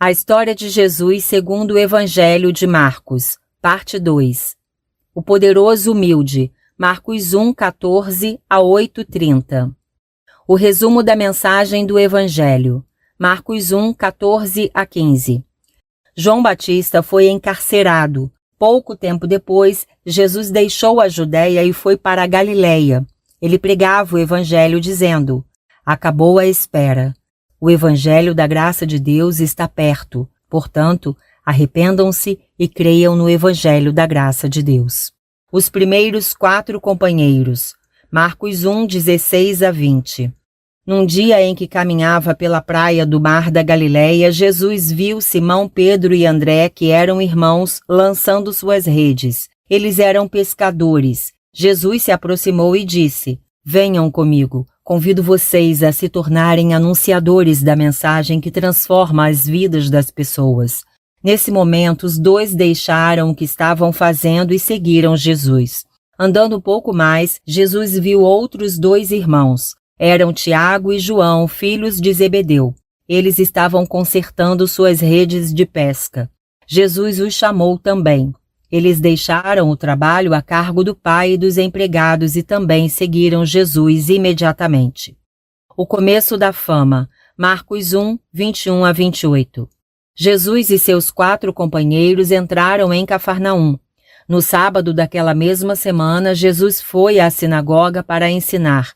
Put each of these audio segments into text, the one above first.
A história de Jesus segundo o Evangelho de Marcos, parte 2. O poderoso humilde, Marcos 1, 14 a 8:30. O resumo da mensagem do Evangelho, Marcos 1, 14 a 15. João Batista foi encarcerado. Pouco tempo depois, Jesus deixou a Judéia e foi para a Galileia. Ele pregava o Evangelho dizendo: acabou a espera. O Evangelho da graça de Deus está perto. Portanto, arrependam-se e creiam no Evangelho da graça de Deus. Os primeiros 4 companheiros. Marcos 1, 16 a 20. Num dia em que caminhava pela praia do mar da Galileia, Jesus viu Simão, Pedro e André, que eram irmãos, lançando suas redes. Eles eram pescadores. Jesus se aproximou e disse: venham comigo. Convido vocês a se tornarem anunciadores da mensagem que transforma as vidas das pessoas. Nesse momento, os 2 deixaram o que estavam fazendo e seguiram Jesus. Andando um pouco mais, Jesus viu outros 2 irmãos. Eram Tiago e João, filhos de Zebedeu. Eles estavam consertando suas redes de pesca. Jesus os chamou também. Eles deixaram o trabalho a cargo do pai e dos empregados e também seguiram Jesus imediatamente. O começo da fama, Marcos 1, 21 a 28. Jesus e seus 4 companheiros entraram em Cafarnaum. No sábado daquela mesma semana, Jesus foi à sinagoga para ensinar.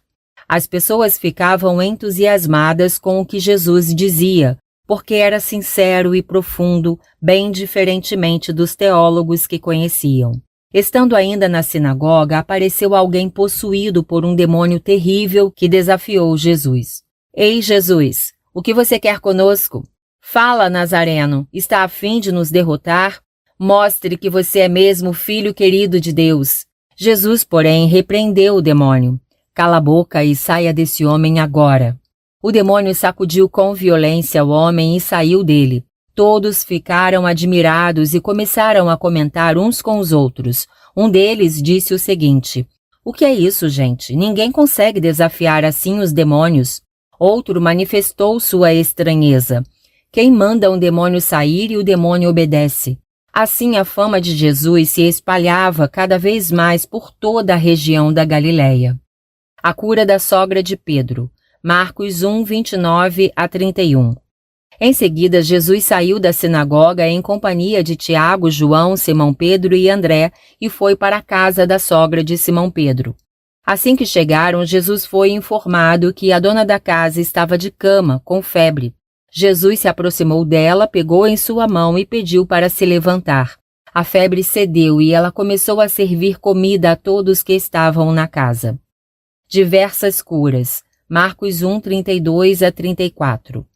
As pessoas ficavam entusiasmadas com o que Jesus dizia, porque era sincero e profundo, bem diferentemente dos teólogos que conheciam. Estando ainda na sinagoga, apareceu alguém possuído por um demônio terrível que desafiou Jesus. Ei, Jesus, o que você quer conosco? Fala, Nazareno, está a fim de nos derrotar? Mostre que você é mesmo o Filho querido de Deus. Jesus, porém, repreendeu o demônio. Cala a boca e saia desse homem agora. O demônio sacudiu com violência o homem e saiu dele. Todos ficaram admirados e começaram a comentar uns com os outros. Um deles disse o seguinte: o que é isso, gente? Ninguém consegue desafiar assim os demônios. Outro manifestou sua estranheza. Quem manda um demônio sair e o demônio obedece? Assim a fama de Jesus se espalhava cada vez mais por toda a região da Galileia. A cura da sogra de Pedro. Marcos 1, 29 a 31. Em seguida, Jesus saiu da sinagoga em companhia de Tiago, João, Simão Pedro e André e foi para a casa da sogra de Simão Pedro. Assim que chegaram, Jesus foi informado que a dona da casa estava de cama, com febre. Jesus se aproximou dela, pegou em sua mão e pediu para se levantar. A febre cedeu e ela começou a servir comida a todos que estavam na casa. Diversas curas. Marcos 1, 32 a 34.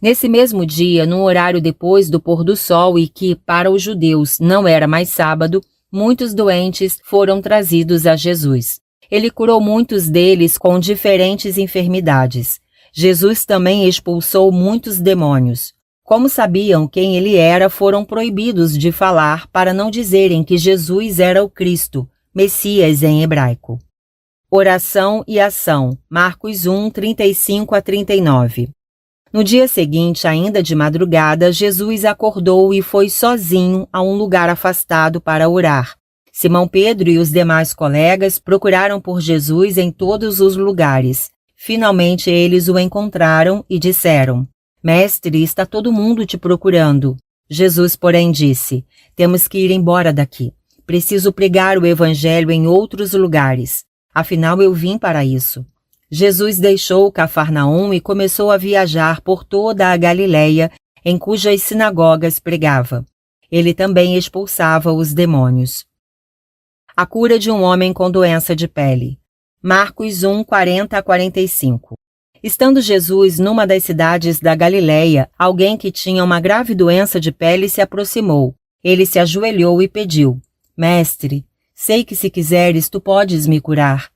Nesse mesmo dia, num horário depois do pôr do sol e que, para os judeus, não era mais sábado, muitos doentes foram trazidos a Jesus. Ele curou muitos deles com diferentes enfermidades. Jesus também expulsou muitos demônios. Como sabiam quem ele era, foram proibidos de falar para não dizerem que Jesus era o Cristo, Messias em hebraico. Oração e ação, Marcos 1, 35 a 39. No dia seguinte, ainda de madrugada, Jesus acordou e foi sozinho a um lugar afastado para orar. Simão Pedro e os demais colegas procuraram por Jesus em todos os lugares. Finalmente eles o encontraram e disseram: Mestre, está todo mundo te procurando. Jesus, porém, disse: temos que ir embora daqui. Preciso pregar o Evangelho em outros lugares. Afinal, eu vim para isso. Jesus deixou Cafarnaum e começou a viajar por toda a Galileia, em cujas sinagogas pregava. Ele também expulsava os demônios. A cura de um homem com doença de pele. Marcos 1, 40 a 45. Estando Jesus numa das cidades da Galileia, alguém que tinha uma grave doença de pele se aproximou. Ele se ajoelhou e pediu: Mestre, sei que se quiseres tu podes me curar.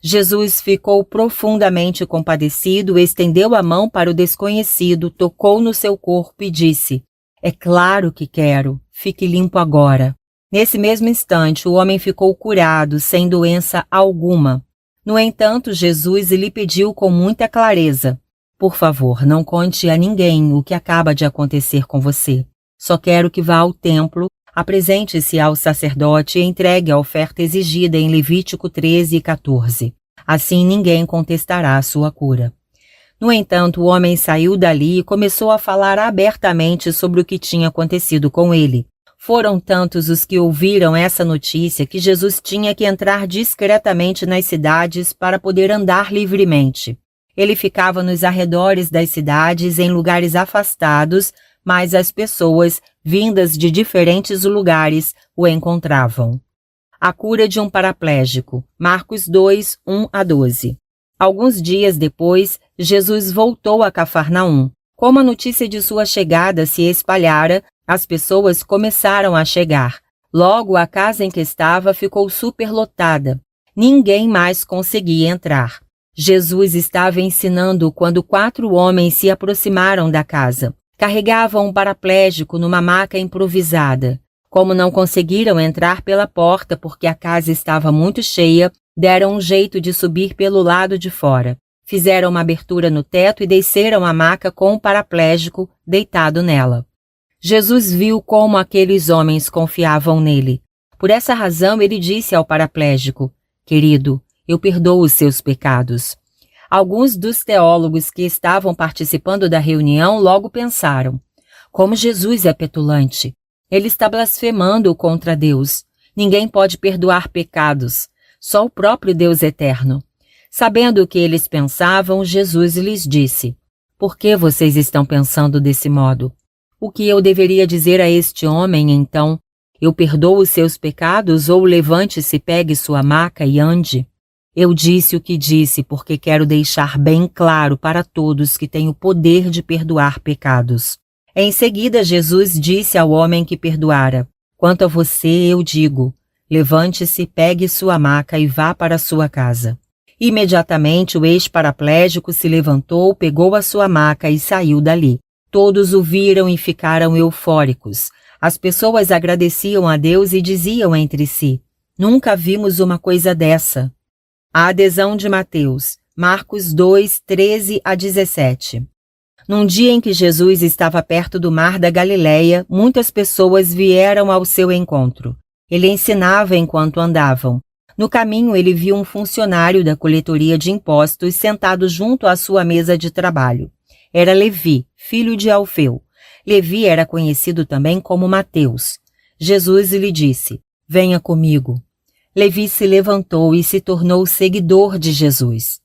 Jesus ficou profundamente compadecido, estendeu a mão para o desconhecido, tocou no seu corpo e disse: É claro que quero, fique limpo agora. Nesse mesmo instante, o homem ficou curado, sem doença alguma. No entanto, Jesus lhe pediu com muita clareza: Por favor, não conte a ninguém o que acaba de acontecer com você. Só quero que vá ao templo, apresente-se ao sacerdote e entregue a oferta exigida em Levítico 13 e 14. Assim ninguém contestará a sua cura. No entanto, o homem saiu dali e começou a falar abertamente sobre o que tinha acontecido com ele. Foram tantos os que ouviram essa notícia que Jesus tinha que entrar discretamente nas cidades para poder andar livremente. Ele ficava nos arredores das cidades, em lugares afastados, mas as pessoas, vindas de diferentes lugares, o encontravam. A cura de um paraplégico. Marcos 2, 1 a 12. Alguns dias depois, Jesus voltou a Cafarnaum. Como a notícia de sua chegada se espalhara, as pessoas começaram a chegar. Logo, a casa em que estava ficou superlotada. Ninguém mais conseguia entrar. Jesus estava ensinando quando 4 homens se aproximaram da casa. Carregavam um paraplégico numa maca improvisada. Como não conseguiram entrar pela porta porque a casa estava muito cheia, deram um jeito de subir pelo lado de fora. Fizeram uma abertura no teto e desceram a maca com o paraplégico deitado nela. Jesus viu como aqueles homens confiavam nele. Por essa razão, ele disse ao paraplégico: "Querido, eu perdoo os seus pecados." Alguns dos teólogos que estavam participando da reunião logo pensaram: como Jesus é petulante. Ele está blasfemando contra Deus. Ninguém pode perdoar pecados. Só o próprio Deus eterno. Sabendo o que eles pensavam, Jesus lhes disse: "Por que vocês estão pensando desse modo? O que eu deveria dizer a este homem, então? Eu perdoo os seus pecados ou levante-se, pegue sua maca e ande?" Eu disse o que disse porque quero deixar bem claro para todos que tenho o poder de perdoar pecados. Em seguida, Jesus disse ao homem que perdoara: "Quanto a você, eu digo, levante-se, pegue sua maca e vá para sua casa." Imediatamente o ex-paraplégico se levantou, pegou a sua maca e saiu dali. Todos o viram e ficaram eufóricos. As pessoas agradeciam a Deus e diziam entre si: "Nunca vimos uma coisa dessa." A adesão de Mateus. Marcos 2, 13 a 17. Num dia em que Jesus estava perto do mar da Galileia, muitas pessoas vieram ao seu encontro. Ele ensinava enquanto andavam. No caminho, ele viu um funcionário da coletoria de impostos sentado junto à sua mesa de trabalho. Era Levi, filho de Alfeu. Levi era conhecido também como Mateus. Jesus lhe disse: "Venha comigo." Levi se levantou e se tornou seguidor de Jesus.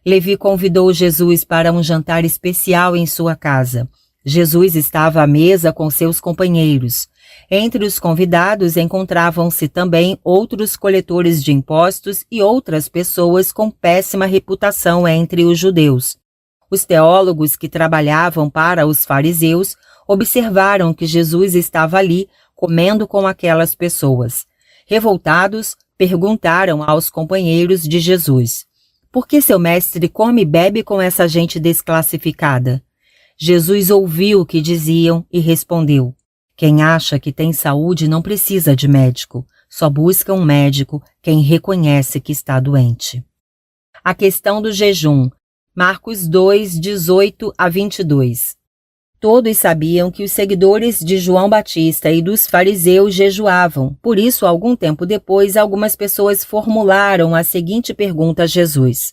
Levi convidou Jesus para um jantar especial em sua casa. Jesus estava à mesa com seus companheiros. Entre os convidados encontravam-se também outros coletores de impostos e outras pessoas com péssima reputação entre os judeus. Os teólogos que trabalhavam para os fariseus observaram que Jesus estava ali comendo com aquelas pessoas. Revoltados, perguntaram aos companheiros de Jesus: "Por que seu mestre come e bebe com essa gente desclassificada?" Jesus ouviu o que diziam e respondeu: "Quem acha que tem saúde não precisa de médico, só busca um médico quem reconhece que está doente." A questão do jejum. Marcos 2, 18 a 22. Todos sabiam que os seguidores de João Batista e dos fariseus jejuavam. Por isso, algum tempo depois, algumas pessoas formularam a seguinte pergunta a Jesus: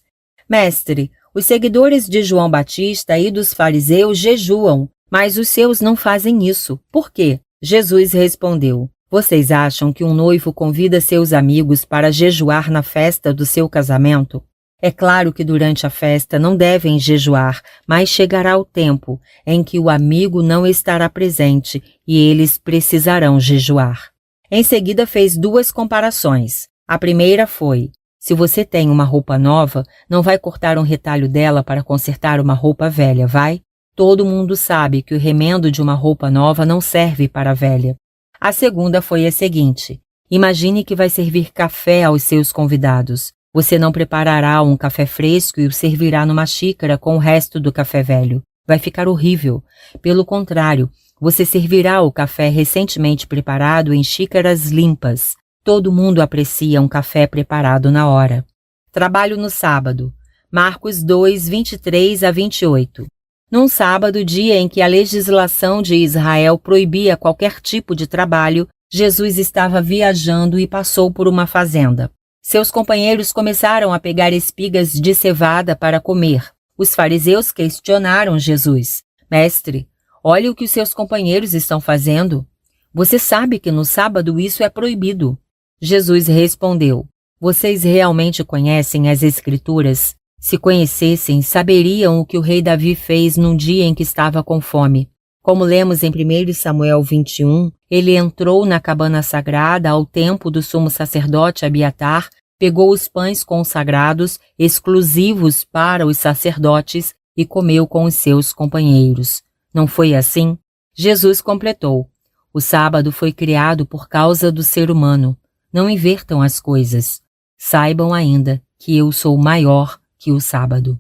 "Mestre, os seguidores de João Batista e dos fariseus jejuam, mas os seus não fazem isso. Por quê?" Jesus respondeu: "Vocês acham que um noivo convida seus amigos para jejuar na festa do seu casamento? É claro que durante a festa não devem jejuar, mas chegará o tempo em que o amigo não estará presente e eles precisarão jejuar." Em seguida fez 2 comparações. A primeira foi: se você tem uma roupa nova, não vai cortar um retalho dela para consertar uma roupa velha, vai? Todo mundo sabe que o remendo de uma roupa nova não serve para a velha. A segunda foi a seguinte: imagine que vai servir café aos seus convidados. Você não preparará um café fresco e o servirá numa xícara com o resto do café velho. Vai ficar horrível. Pelo contrário, você servirá o café recentemente preparado em xícaras limpas. Todo mundo aprecia um café preparado na hora. Trabalho no sábado. Marcos 2, 23 a 28. Num sábado, dia em que a legislação de Israel proibia qualquer tipo de trabalho, Jesus estava viajando e passou por uma fazenda. Seus companheiros começaram a pegar espigas de cevada para comer. Os fariseus questionaram Jesus: Mestre, olhe o que os seus companheiros estão fazendo. Você sabe que no sábado isso é proibido. Jesus respondeu: Vocês realmente conhecem as Escrituras? Se conhecessem, saberiam o que o rei Davi fez num dia em que estava com fome. Como lemos em 1 Samuel 21, ele entrou na cabana sagrada ao tempo do sumo sacerdote Abiatar, pegou os pães consagrados, exclusivos para os sacerdotes, e comeu com os seus companheiros. Não foi assim? Jesus completou: O sábado foi criado por causa do ser humano. Não invertam as coisas. Saibam ainda que eu sou maior que o sábado.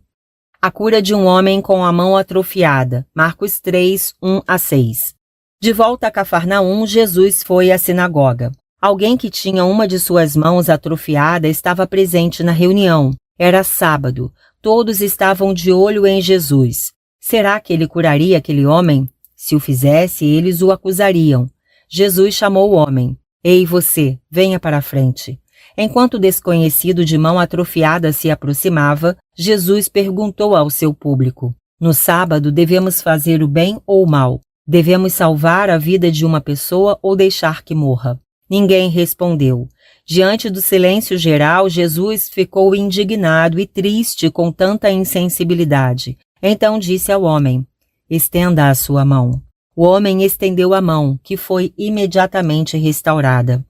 A cura de um homem com a mão atrofiada. Marcos 3, 1 a 6. De volta a Cafarnaum, Jesus foi à sinagoga. Alguém que tinha uma de suas mãos atrofiada estava presente na reunião. Era sábado. Todos estavam de olho em Jesus. Será que ele curaria aquele homem? Se o fizesse, eles o acusariam. Jesus chamou o homem. Ei, você, venha para a frente. Enquanto o desconhecido de mão atrofiada se aproximava, Jesus perguntou ao seu público: No sábado devemos fazer o bem ou o mal? Devemos salvar a vida de uma pessoa ou deixar que morra? Ninguém respondeu. Diante do silêncio geral, Jesus ficou indignado e triste com tanta insensibilidade. Então disse ao homem: Estenda a sua mão. O homem estendeu a mão, que foi imediatamente restaurada.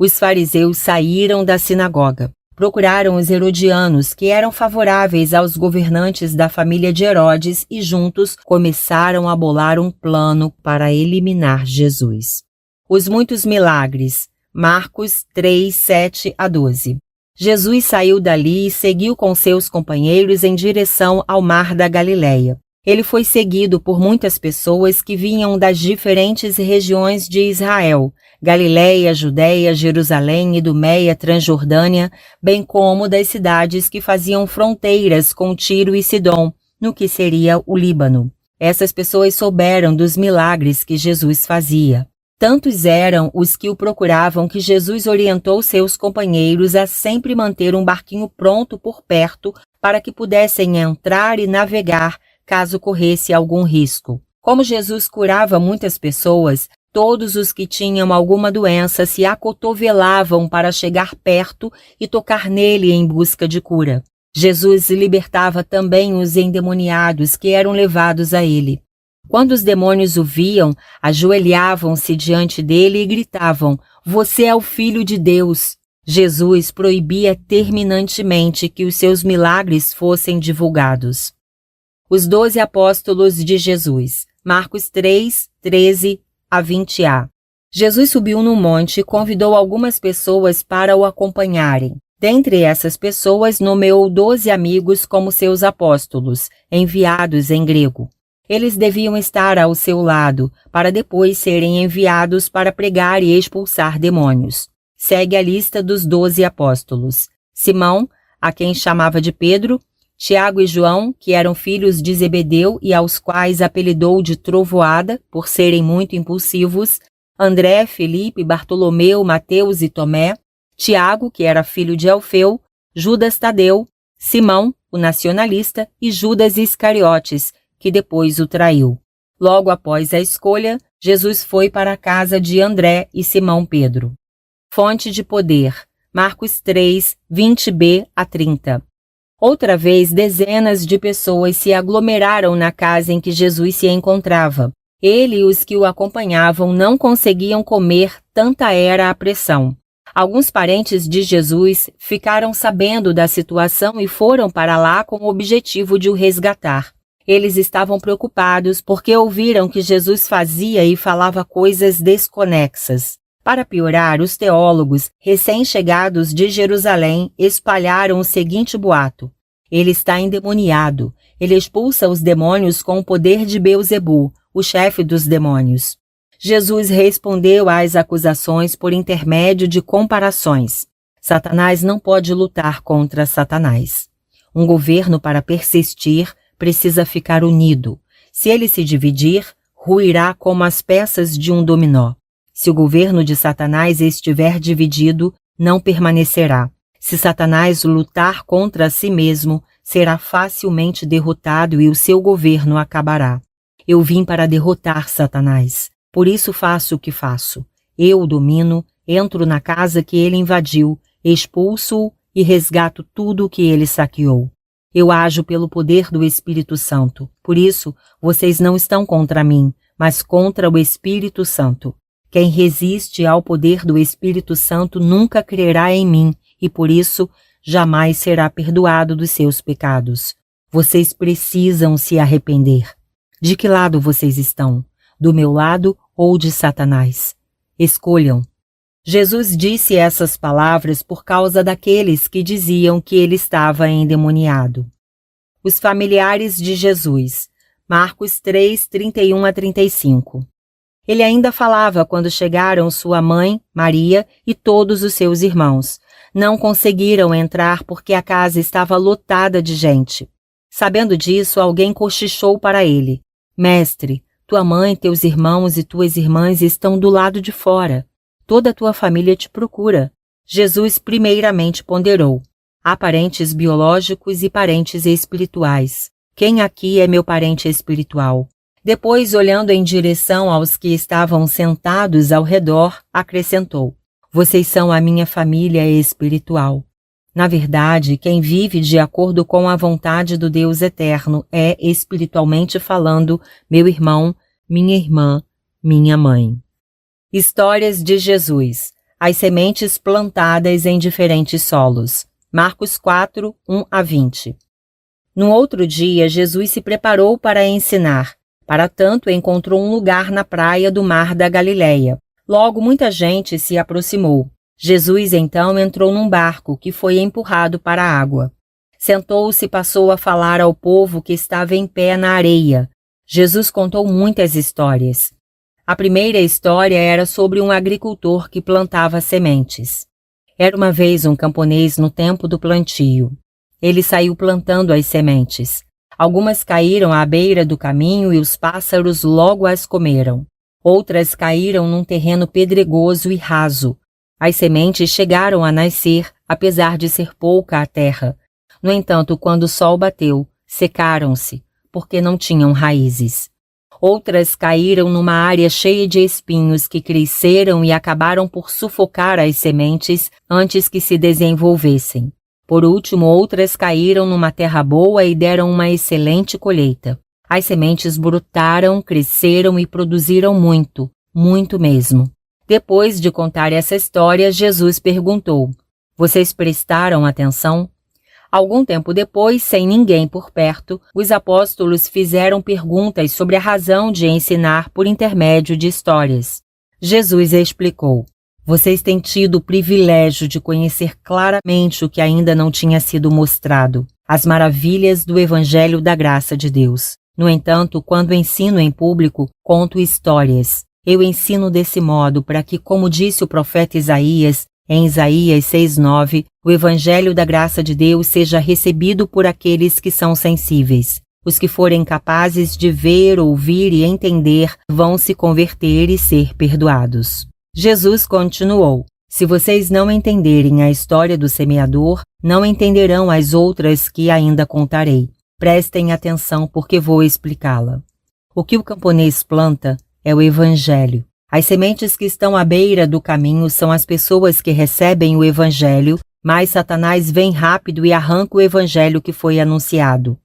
Os fariseus saíram da sinagoga. Procuraram os herodianos, que eram favoráveis aos governantes da família de Herodes, e juntos começaram a bolar um plano para eliminar Jesus. Os muitos milagres. Marcos 3, 7 a 12. Jesus saiu dali e seguiu com seus companheiros em direção ao mar da Galileia. Ele foi seguido por muitas pessoas que vinham das diferentes regiões de Israel, Galileia, Judeia, Jerusalém, Idumeia, Transjordânia, bem como das cidades que faziam fronteiras com Tiro e Sidom, no que seria o Líbano. Essas pessoas souberam dos milagres que Jesus fazia. Tantos eram os que o procuravam que Jesus orientou seus companheiros a sempre manter um barquinho pronto por perto para que pudessem entrar e navegar caso corresse algum risco. Como Jesus curava muitas pessoas, todos os que tinham alguma doença se acotovelavam para chegar perto e tocar nele em busca de cura. Jesus libertava também os endemoniados que eram levados a ele. Quando os demônios o viam, ajoelhavam-se diante dele e gritavam: Você é o Filho de Deus. Jesus proibia terminantemente que os seus milagres fossem divulgados. Os 12 apóstolos de Jesus. Marcos 3, 13 a 20a. Jesus subiu no monte e convidou algumas pessoas para o acompanharem. Dentre essas pessoas, nomeou 12 amigos como seus apóstolos, enviados em grego. Eles deviam estar ao seu lado, para depois serem enviados para pregar e expulsar demônios. Segue a lista dos 12 apóstolos. Simão, a quem chamava de Pedro, Tiago e João, que eram filhos de Zebedeu e aos quais apelidou de trovoada, por serem muito impulsivos, André, Felipe, Bartolomeu, Mateus e Tomé, Tiago, que era filho de Alfeu, Judas Tadeu, Simão, o nacionalista, e Judas Iscariotes, que depois o traiu. Logo após a escolha, Jesus foi para a casa de André e Simão Pedro. Fonte de poder. Marcos 3, 20b a 30. Outra vez, dezenas de pessoas se aglomeraram na casa em que Jesus se encontrava. Ele e os que o acompanhavam não conseguiam comer, tanta era a pressão. Alguns parentes de Jesus ficaram sabendo da situação e foram para lá com o objetivo de o resgatar. Eles estavam preocupados porque ouviram que Jesus fazia e falava coisas desconexas. Para piorar, os teólogos, recém-chegados de Jerusalém, espalharam o seguinte boato: Ele está endemoniado. Ele expulsa os demônios com o poder de Beelzebu, o chefe dos demônios. Jesus respondeu às acusações por intermédio de comparações. Satanás não pode lutar contra Satanás. Um governo, para persistir, precisa ficar unido. Se ele se dividir, ruirá como as peças de um dominó. Se o governo de Satanás estiver dividido, não permanecerá. Se Satanás lutar contra si mesmo, será facilmente derrotado e o seu governo acabará. Eu vim para derrotar Satanás. Por isso faço o que faço. Eu o domino, entro na casa que ele invadiu, expulso-o e resgato tudo o que ele saqueou. Eu ajo pelo poder do Espírito Santo. Por isso, vocês não estão contra mim, mas contra o Espírito Santo. Quem resiste ao poder do Espírito Santo nunca crerá em mim e, por isso, jamais será perdoado dos seus pecados. Vocês precisam se arrepender. De que lado vocês estão? Do meu lado ou de Satanás? Escolham. Jesus disse essas palavras por causa daqueles que diziam que ele estava endemoniado. Os familiares de Jesus. Marcos 3, 31 a 35. Ele ainda falava quando chegaram sua mãe, Maria, e todos os seus irmãos. Não conseguiram entrar porque a casa estava lotada de gente. Sabendo disso, alguém cochichou para ele: Mestre, tua mãe, teus irmãos e tuas irmãs estão do lado de fora. Toda a tua família te procura. Jesus primeiramente ponderou: há parentes biológicos e parentes espirituais. Quem aqui é meu parente espiritual? Depois, olhando em direção aos que estavam sentados ao redor, acrescentou: vocês são a minha família espiritual. Na verdade, quem vive de acordo com a vontade do Deus eterno é, espiritualmente falando, meu irmão, minha irmã, minha mãe. Histórias de Jesus. As sementes plantadas em diferentes solos. Marcos 4, 1 a 20. No outro dia, Jesus se preparou para ensinar. Para tanto, encontrou um lugar na praia do mar da Galileia. Logo, muita gente se aproximou. Jesus, então, entrou num barco que foi empurrado para a água. Sentou-se e passou a falar ao povo que estava em pé na areia. Jesus contou muitas histórias. A primeira história era sobre um agricultor que plantava sementes. Era uma vez um camponês no tempo do plantio. Ele saiu plantando as sementes. Algumas caíram à beira do caminho e os pássaros logo as comeram. Outras caíram num terreno pedregoso e raso. As sementes chegaram a nascer, apesar de ser pouca a terra. No entanto, quando o sol bateu, secaram-se, porque não tinham raízes. Outras caíram numa área cheia de espinhos que cresceram e acabaram por sufocar as sementes antes que se desenvolvessem. Por último, outras caíram numa terra boa e deram uma excelente colheita. As sementes brotaram, cresceram e produziram muito, muito mesmo. Depois de contar essa história, Jesus perguntou: vocês prestaram atenção? Algum tempo depois, sem ninguém por perto, os apóstolos fizeram perguntas sobre a razão de ensinar por intermédio de histórias. Jesus explicou: vocês têm tido o privilégio de conhecer claramente o que ainda não tinha sido mostrado, as maravilhas do Evangelho da Graça de Deus. No entanto, quando ensino em público, conto histórias. Eu ensino desse modo para que, como disse o profeta Isaías, em Isaías 6:9, o Evangelho da Graça de Deus seja recebido por aqueles que são sensíveis. Os que forem capazes de ver, ouvir e entender vão se converter e ser perdoados. Jesus continuou: se vocês não entenderem a história do semeador, não entenderão as outras que ainda contarei. Prestem atenção porque vou explicá-la. O que o camponês planta é o Evangelho. As sementes que estão à beira do caminho são as pessoas que recebem o Evangelho, mas Satanás vem rápido e arranca o Evangelho que foi anunciado.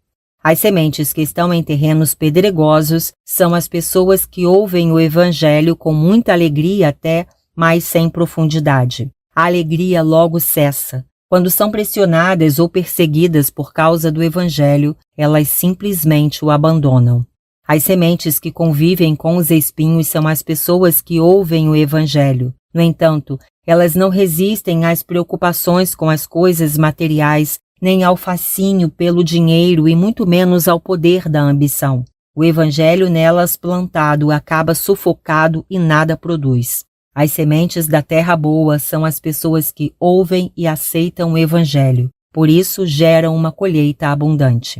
As sementes que estão em terrenos pedregosos são as pessoas que ouvem o Evangelho com muita alegria até, mas sem profundidade. A alegria logo cessa. Quando são pressionadas ou perseguidas por causa do Evangelho, elas simplesmente o abandonam. As sementes que convivem com os espinhos são as pessoas que ouvem o Evangelho. No entanto, elas não resistem às preocupações com as coisas materiais, nem ao fascínio pelo dinheiro e muito menos ao poder da ambição. O Evangelho nelas plantado acaba sufocado e nada produz. As sementes da terra boa são as pessoas que ouvem e aceitam o Evangelho. Por isso geram uma colheita abundante.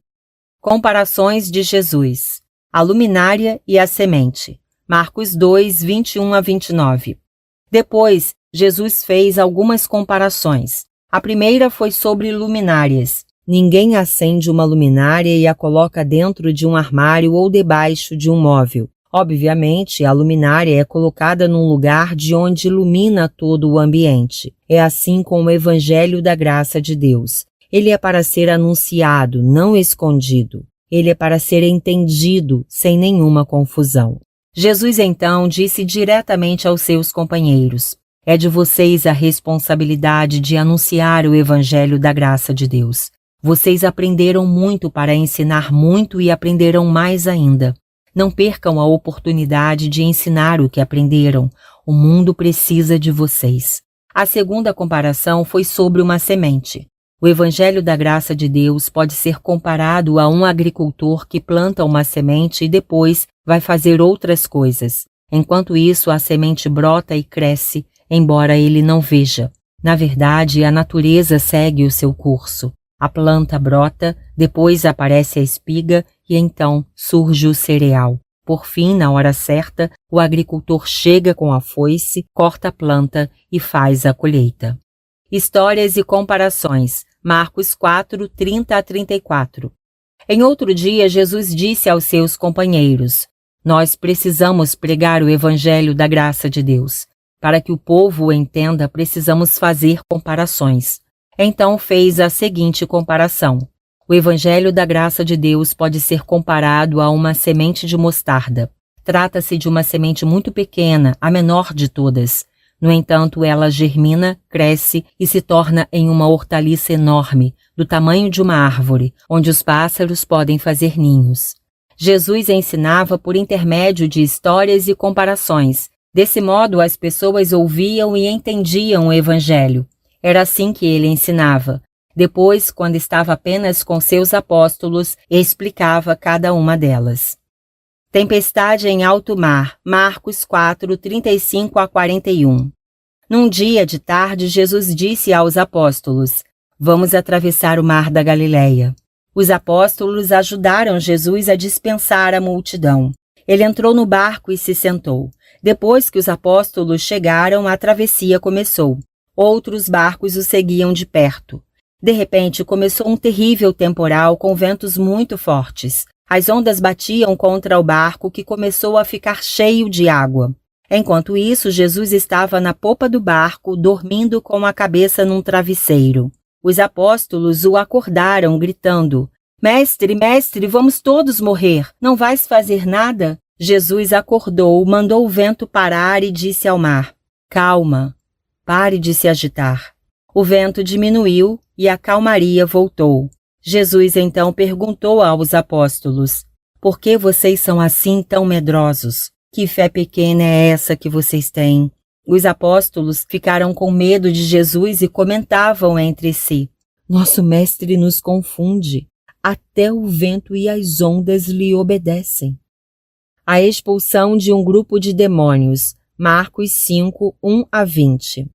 Comparações de Jesus. A luminária e a semente. Marcos 2, 21 a 29. Depois, Jesus fez algumas comparações. A primeira foi sobre luminárias. Ninguém acende uma luminária e a coloca dentro de um armário ou debaixo de um móvel. Obviamente, a luminária é colocada num lugar de onde ilumina todo o ambiente. É assim com o Evangelho da Graça de Deus. Ele é para ser anunciado, não escondido. Ele é para ser entendido, sem nenhuma confusão. Jesus então disse diretamente aos seus companheiros: é de vocês a responsabilidade de anunciar o Evangelho da Graça de Deus. Vocês aprenderam muito para ensinar muito e aprenderão mais ainda. Não percam a oportunidade de ensinar o que aprenderam. O mundo precisa de vocês. A segunda comparação foi sobre uma semente. O Evangelho da Graça de Deus pode ser comparado a um agricultor que planta uma semente e depois vai fazer outras coisas. Enquanto isso, a semente brota e cresce, embora ele não veja. Na verdade, a natureza segue o seu curso. A planta brota, depois aparece a espiga e então surge o cereal. Por fim, na hora certa, o agricultor chega com a foice, corta a planta e faz a colheita. Histórias e comparações. Marcos 4, 30 a 34. Em outro dia, Jesus disse aos seus companheiros: nós precisamos pregar o Evangelho da Graça de Deus. Para que o povo o entenda, precisamos fazer comparações. Então fez a seguinte comparação. O Evangelho da Graça de Deus pode ser comparado a uma semente de mostarda. Trata-se de uma semente muito pequena, a menor de todas. No entanto, ela germina, cresce e se torna em uma hortaliça enorme, do tamanho de uma árvore, onde os pássaros podem fazer ninhos. Jesus ensinava por intermédio de histórias e comparações. Desse modo, as pessoas ouviam e entendiam o Evangelho. Era assim que ele ensinava. Depois, quando estava apenas com seus apóstolos, explicava cada uma delas. Tempestade em alto mar, Marcos 4, 35 a 41. Num dia de tarde, Jesus disse aos apóstolos: vamos atravessar o mar da Galileia. Os apóstolos ajudaram Jesus a dispensar a multidão. Ele entrou no barco e se sentou. Depois que os apóstolos chegaram, a travessia começou. Outros barcos o seguiam de perto. De repente, começou um terrível temporal com ventos muito fortes. As ondas batiam contra o barco, que começou a ficar cheio de água. Enquanto isso, Jesus estava na popa do barco, dormindo com a cabeça num travesseiro. Os apóstolos o acordaram, gritando: Mestre, mestre, vamos todos morrer. Não vais fazer nada? Jesus acordou, mandou o vento parar e disse ao mar: calma. Pare de se agitar. O vento diminuiu e a calmaria voltou. Jesus então perguntou aos apóstolos: por que vocês são assim tão medrosos? Que fé pequena é essa que vocês têm? Os apóstolos ficaram com medo de Jesus e comentavam entre si: nosso mestre nos confunde. Até o vento e as ondas lhe obedecem. A expulsão de um grupo de demônios. Marcos 5, 1 a 20.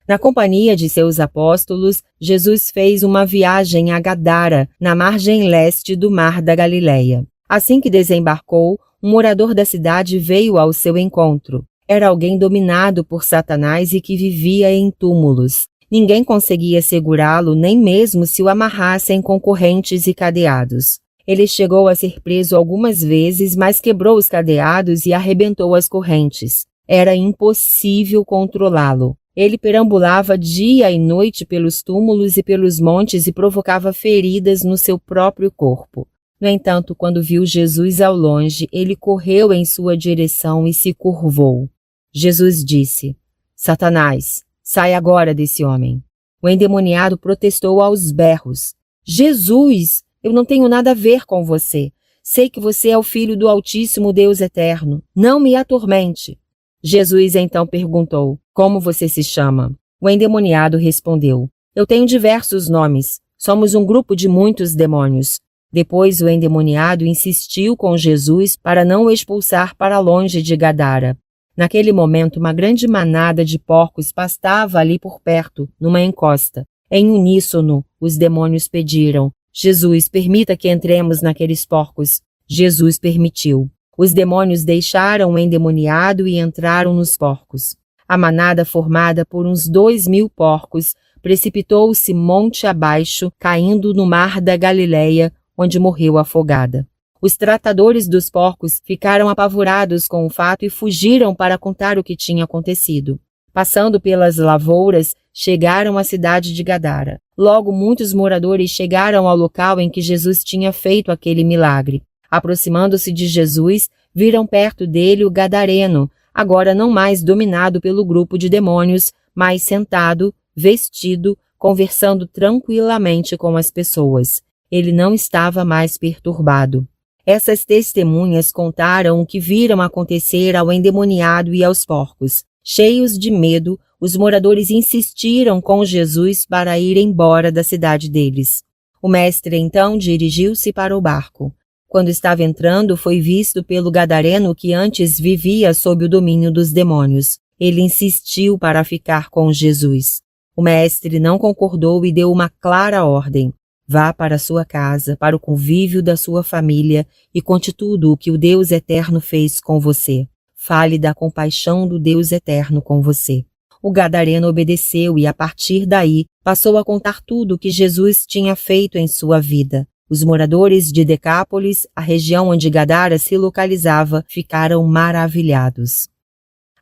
Na companhia de seus apóstolos, Jesus fez uma viagem a Gadara, na margem leste do mar da Galileia. Assim que desembarcou, um morador da cidade veio ao seu encontro. Era alguém dominado por Satanás e que vivia em túmulos. Ninguém conseguia segurá-lo, nem mesmo se o amarrassem com correntes e cadeados. Ele chegou a ser preso algumas vezes, mas quebrou os cadeados e arrebentou as correntes. Era impossível controlá-lo. Ele perambulava dia e noite pelos túmulos e pelos montes e provocava feridas no seu próprio corpo. No entanto, quando viu Jesus ao longe, ele correu em sua direção e se curvou. Jesus disse: Satanás, sai agora desse homem. O endemoniado protestou aos berros: Jesus, eu não tenho nada a ver com você. Sei que você é o Filho do Altíssimo Deus Eterno. Não me atormente. Jesus então perguntou: como você se chama? O endemoniado respondeu: eu tenho diversos nomes. Somos um grupo de muitos demônios. Depois o endemoniado insistiu com Jesus para não o expulsar para longe de Gadara. Naquele momento, uma grande manada de porcos pastava ali por perto, numa encosta. Em uníssono, os demônios pediram: Jesus, permita que entremos naqueles porcos. Jesus permitiu. Os demônios deixaram o endemoniado e entraram nos porcos. A manada, formada por uns 2.000 porcos, precipitou-se monte abaixo, caindo no mar da Galileia, onde morreu afogada. Os tratadores dos porcos ficaram apavorados com o fato e fugiram para contar o que tinha acontecido. Passando pelas lavouras, chegaram à cidade de Gadara. Logo, muitos moradores chegaram ao local em que Jesus tinha feito aquele milagre. Aproximando-se de Jesus, viram perto dele o gadareno, agora não mais dominado pelo grupo de demônios, mas sentado, vestido, conversando tranquilamente com as pessoas. Ele não estava mais perturbado. Essas testemunhas contaram o que viram acontecer ao endemoniado e aos porcos. Cheios de medo, os moradores insistiram com Jesus para ir embora da cidade deles. O mestre então dirigiu-se para o barco. Quando estava entrando, foi visto pelo gadareno que antes vivia sob o domínio dos demônios. Ele insistiu para ficar com Jesus. O mestre não concordou e deu uma clara ordem: vá para sua casa, para o convívio da sua família e conte tudo o que o Deus Eterno fez com você. Fale da compaixão do Deus Eterno com você. O gadareno obedeceu e, a partir daí, passou a contar tudo o que Jesus tinha feito em sua vida. Os moradores de Decápolis, a região onde Gadara se localizava, ficaram maravilhados.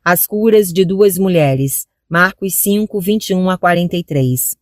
As curas de 2 mulheres. Marcos 5, 21 a 43.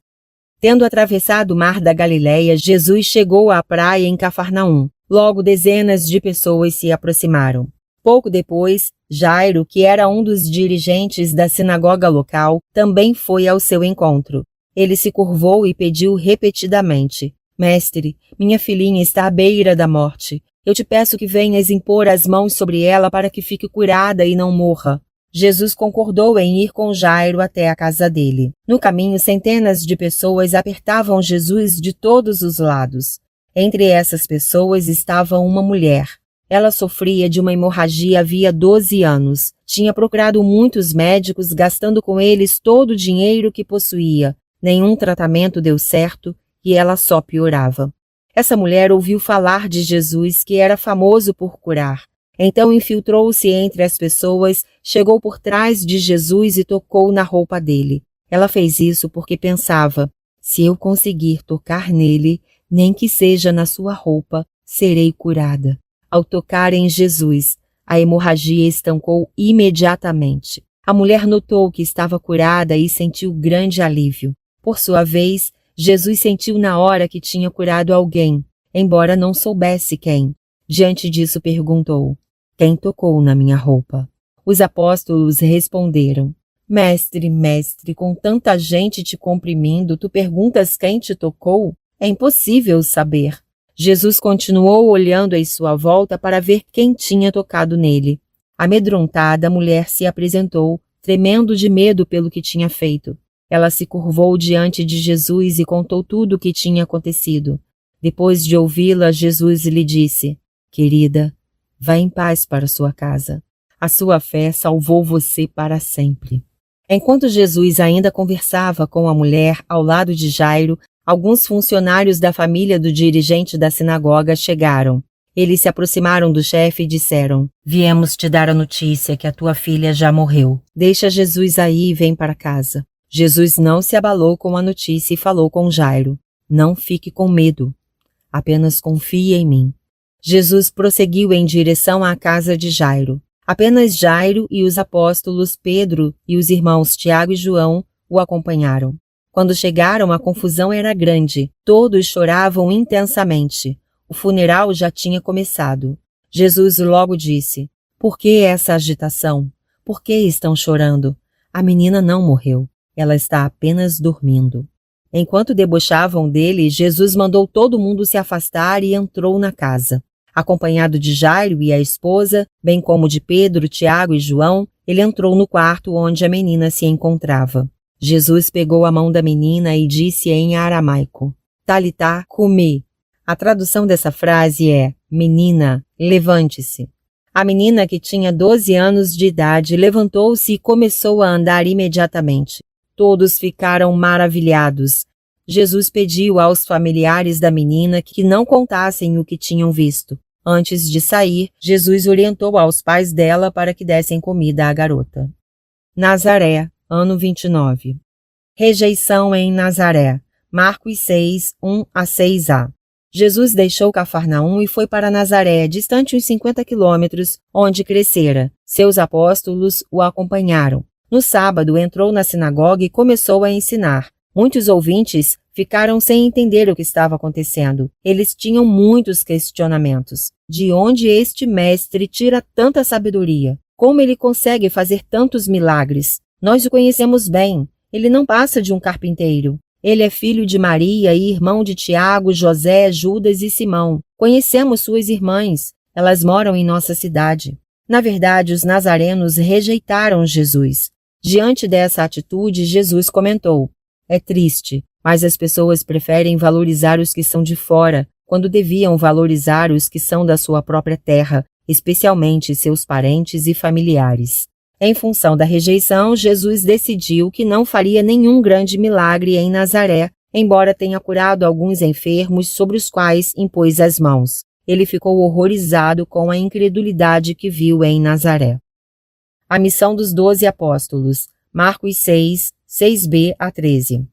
Tendo atravessado o mar da Galileia, Jesus chegou à praia em Cafarnaum. Logo, dezenas de pessoas se aproximaram. Pouco depois, Jairo, que era um dos dirigentes da sinagoga local, também foi ao seu encontro. Ele se curvou e pediu repetidamente: Mestre, minha filhinha está à beira da morte. Eu te peço que venhas impor as mãos sobre ela para que fique curada e não morra. Jesus concordou em ir com Jairo até a casa dele. No caminho, centenas de pessoas apertavam Jesus de todos os lados. Entre essas pessoas estava uma mulher. Ela sofria de uma hemorragia havia 12 anos. Tinha procurado muitos médicos, gastando com eles todo o dinheiro que possuía. Nenhum tratamento deu certo e ela só piorava. Essa mulher ouviu falar de Jesus, que era famoso por curar. Então infiltrou-se entre as pessoas, chegou por trás de Jesus e tocou na roupa dele. Ela fez isso porque pensava: se eu conseguir tocar nele, nem que seja na sua roupa, serei curada. Ao tocar em Jesus, a hemorragia estancou imediatamente. A mulher notou que estava curada e sentiu grande alívio. Por sua vez, Jesus sentiu na hora que tinha curado alguém, embora não soubesse quem. Diante disso perguntou: quem tocou na minha roupa? Os apóstolos responderam: Mestre, mestre, com tanta gente te comprimindo, tu perguntas quem te tocou? É impossível saber. Jesus continuou olhando em sua volta para ver quem tinha tocado nele. Amedrontada, a mulher se apresentou, tremendo de medo pelo que tinha feito. Ela se curvou diante de Jesus e contou tudo o que tinha acontecido. Depois de ouvi-la, Jesus lhe disse: Querida, vá em paz para sua casa. A sua fé salvou você para sempre. Enquanto Jesus ainda conversava com a mulher ao lado de Jairo, alguns funcionários da família do dirigente da sinagoga chegaram. Eles se aproximaram do chefe e disseram: Viemos te dar a notícia que a tua filha já morreu. Deixa Jesus aí e vem para casa. Jesus não se abalou com a notícia e falou com Jairo: Não fique com medo. Apenas confie em mim. Jesus prosseguiu em direção à casa de Jairo. Apenas Jairo e os apóstolos Pedro e os irmãos Tiago e João o acompanharam. Quando chegaram, a confusão era grande. Todos choravam intensamente. O funeral já tinha começado. Jesus logo disse: Por que essa agitação? Por que estão chorando? A menina não morreu. Ela está apenas dormindo. Enquanto debochavam dele, Jesus mandou todo mundo se afastar e entrou na casa. Acompanhado de Jairo e a esposa, bem como de Pedro, Tiago e João, ele entrou no quarto onde a menina se encontrava. Jesus pegou a mão da menina e disse em aramaico: Talitá cumi. A tradução dessa frase é: Menina, levante-se. A menina, que tinha 12 anos de idade, levantou-se e começou a andar imediatamente. Todos ficaram maravilhados. Jesus pediu aos familiares da menina que não contassem o que tinham visto. Antes de sair, Jesus orientou aos pais dela para que dessem comida à garota. Nazaré, ano 29. Rejeição em Nazaré. Marcos 6, 1 a 6a. Jesus deixou Cafarnaum e foi para Nazaré, distante uns 50 quilômetros, onde crescera. Seus apóstolos o acompanharam. No sábado, entrou na sinagoga e começou a ensinar. Muitos ouvintes ficaram sem entender o que estava acontecendo. Eles tinham muitos questionamentos. De onde este mestre tira tanta sabedoria? Como ele consegue fazer tantos milagres? Nós o conhecemos bem. Ele não passa de um carpinteiro. Ele é filho de Maria e irmão de Tiago, José, Judas e Simão. Conhecemos suas irmãs. Elas moram em nossa cidade. Na verdade, os nazarenos rejeitaram Jesus. Diante dessa atitude, Jesus comentou: é triste, mas as pessoas preferem valorizar os que são de fora, quando deviam valorizar os que são da sua própria terra, especialmente seus parentes e familiares. Em função da rejeição, Jesus decidiu que não faria nenhum grande milagre em Nazaré, embora tenha curado alguns enfermos sobre os quais impôs as mãos. Ele ficou horrorizado com a incredulidade que viu em Nazaré. A missão dos 12 apóstolos. Marcos 6, 6b a 13.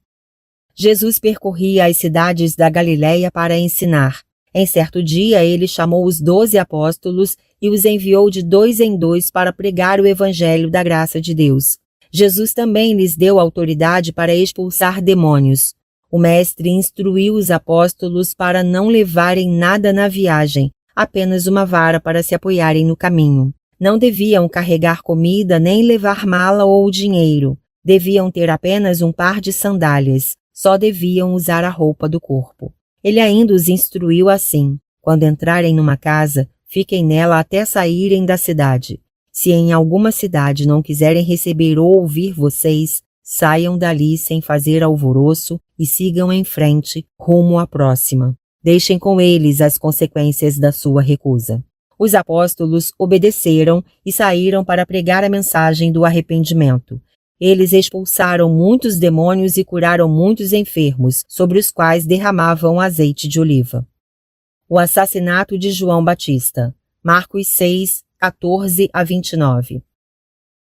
Jesus percorria as cidades da Galiléia para ensinar. Em certo dia, ele chamou os 12 apóstolos e os enviou de 2 em 2 para pregar o evangelho da graça de Deus. Jesus também lhes deu autoridade para expulsar demônios. O mestre instruiu os apóstolos para não levarem nada na viagem, apenas uma vara para se apoiarem no caminho. Não deviam carregar comida nem levar mala ou dinheiro. Deviam ter apenas um par de sandálias. Só deviam usar a roupa do corpo. Ele ainda os instruiu assim: quando entrarem numa casa, fiquem nela até saírem da cidade. Se em alguma cidade não quiserem receber ou ouvir vocês, saiam dali sem fazer alvoroço e sigam em frente, rumo à próxima. Deixem com eles as consequências da sua recusa. Os apóstolos obedeceram e saíram para pregar a mensagem do arrependimento. Eles expulsaram muitos demônios e curaram muitos enfermos, sobre os quais derramavam azeite de oliva. O assassinato de João Batista. Marcos 6, 14 a 29.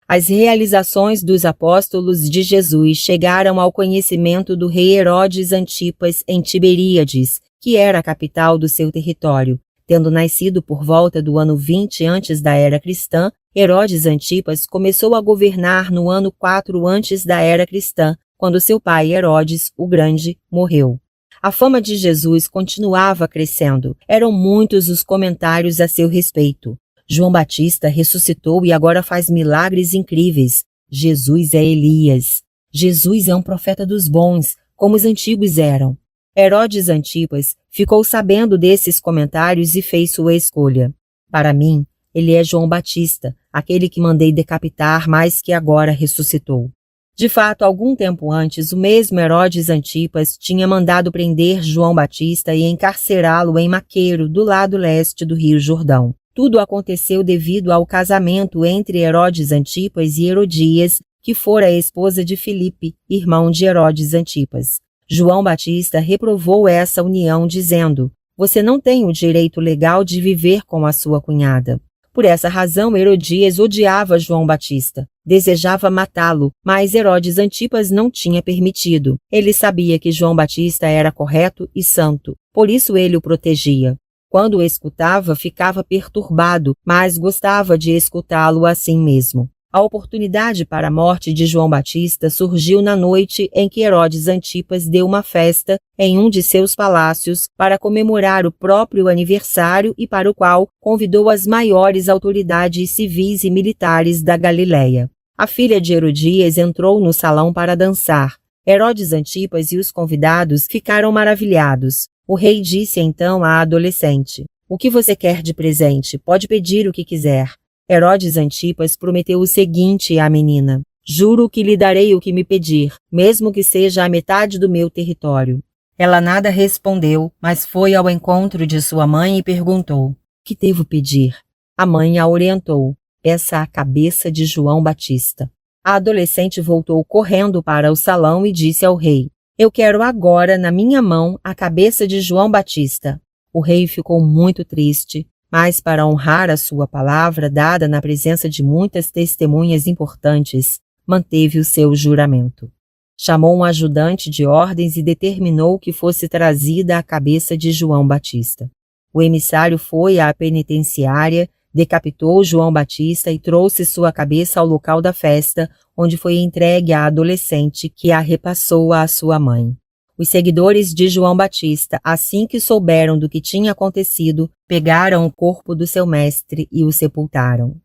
As realizações dos apóstolos de Jesus chegaram ao conhecimento do rei Herodes Antipas em Tiberíades, que era a capital do seu território. Tendo nascido por volta do ano 20 antes da era cristã, Herodes Antipas começou a governar no ano 4 antes da era cristã, quando seu pai Herodes, o Grande, morreu. A fama de Jesus continuava crescendo. Eram muitos os comentários a seu respeito. João Batista ressuscitou e agora faz milagres incríveis. Jesus é Elias. Jesus é um profeta dos bons, como os antigos eram. Herodes Antipas ficou sabendo desses comentários e fez sua escolha. Para mim, ele é João Batista, aquele que mandei decapitar, mas que agora ressuscitou. De fato, algum tempo antes, o mesmo Herodes Antipas tinha mandado prender João Batista e encarcerá-lo em Maqueiro, do lado leste do Rio Jordão. Tudo aconteceu devido ao casamento entre Herodes Antipas e Herodias, que fora a esposa de Filipe, irmão de Herodes Antipas. João Batista reprovou essa união, dizendo: você não tem o direito legal de viver com a sua cunhada. Por essa razão, Herodias odiava João Batista. Desejava matá-lo, mas Herodes Antipas não tinha permitido. Ele sabia que João Batista era correto e santo, por isso ele o protegia. Quando o escutava, ficava perturbado, mas gostava de escutá-lo assim mesmo. A oportunidade para a morte de João Batista surgiu na noite em que Herodes Antipas deu uma festa em um de seus palácios para comemorar o próprio aniversário e para o qual convidou as maiores autoridades civis e militares da Galiléia. A filha de Herodias entrou no salão para dançar. Herodes Antipas e os convidados ficaram maravilhados. O rei disse então à adolescente: o que você quer de presente? Pode pedir o que quiser. Herodes Antipas prometeu o seguinte à menina: juro que lhe darei o que me pedir, mesmo que seja a metade do meu território. Ela nada respondeu, mas foi ao encontro de sua mãe e perguntou: que devo pedir? A mãe a orientou: peça a cabeça de João Batista. A adolescente voltou correndo para o salão e disse ao rei: Eu quero agora na minha mão a cabeça de João Batista. O rei ficou muito triste, mas para honrar a sua palavra dada na presença de muitas testemunhas importantes, manteve o seu juramento. Chamou um ajudante de ordens e determinou que fosse trazida a cabeça de João Batista. O emissário foi à penitenciária, decapitou João Batista e trouxe sua cabeça ao local da festa, onde foi entregue à adolescente que a repassou à sua mãe. Os seguidores de João Batista, assim que souberam do que tinha acontecido, pegaram o corpo do seu mestre e o sepultaram.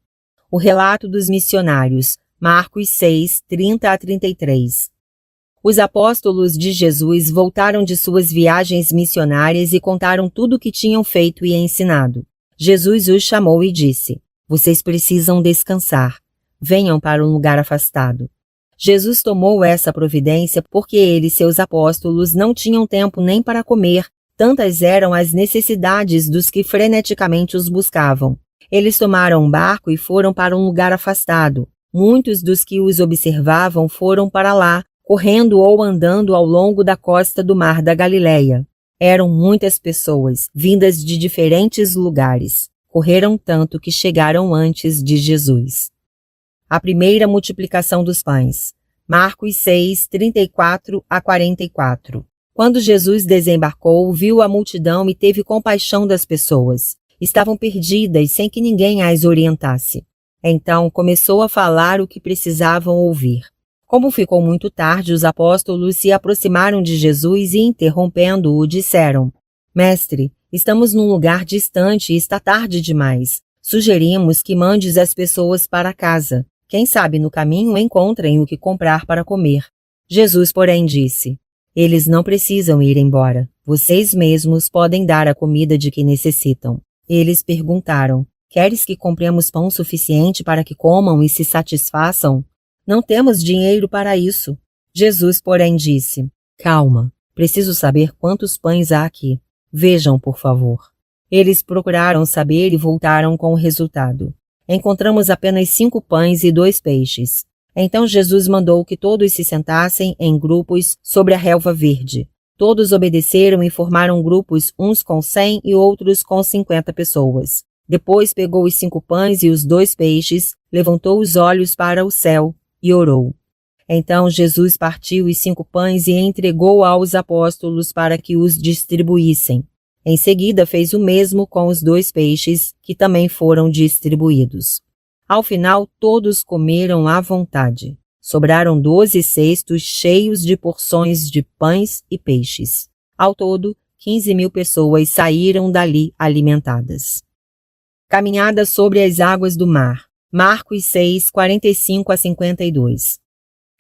O relato dos missionários, Marcos 6, 30 a 33. Os apóstolos de Jesus voltaram de suas viagens missionárias e contaram tudo o que tinham feito e ensinado. Jesus os chamou e disse: "Vocês precisam descansar. Venham para um lugar afastado." Jesus tomou essa providência porque ele e seus apóstolos não tinham tempo nem para comer, tantas eram as necessidades dos que freneticamente os buscavam. Eles tomaram um barco e foram para um lugar afastado. Muitos dos que os observavam foram para lá, correndo ou andando ao longo da costa do mar da Galileia. Eram muitas pessoas, vindas de diferentes lugares. Correram tanto que chegaram antes de Jesus. A primeira multiplicação dos pães. Marcos 6, 34 a 44. Quando Jesus desembarcou, viu a multidão e teve compaixão das pessoas. Estavam perdidas, sem que ninguém as orientasse. Então começou a falar o que precisavam ouvir. Como ficou muito tarde, os apóstolos se aproximaram de Jesus e, interrompendo-o, disseram: "Mestre, estamos num lugar distante e está tarde demais. Sugerimos que mandes as pessoas para casa. Quem sabe no caminho encontrem o que comprar para comer." Jesus, porém, disse: "Eles não precisam ir embora. Vocês mesmos podem dar a comida de que necessitam." Eles perguntaram: "Queres que compremos pão suficiente para que comam e se satisfaçam?" "Não temos dinheiro para isso." Jesus, porém, disse: "Calma, preciso saber quantos pães há aqui. Vejam, por favor." Eles procuraram saber e voltaram com o resultado. "Encontramos apenas 5 pães e 2 peixes." Então Jesus mandou que todos se sentassem em grupos sobre a relva verde. Todos obedeceram e formaram grupos, uns com 100 e outros com 50 pessoas. Depois pegou os 5 pães e os 2 peixes, levantou os olhos para o céu e orou. Então Jesus partiu os 5 pães e entregou aos apóstolos para que os distribuíssem. Em seguida fez o mesmo com os 2 peixes, que também foram distribuídos. Ao final todos comeram à vontade. Sobraram 12 cestos cheios de porções de pães e peixes. Ao todo, 15.000 pessoas saíram dali alimentadas. Caminhada sobre as águas do mar. Marcos 6, 45 a 52.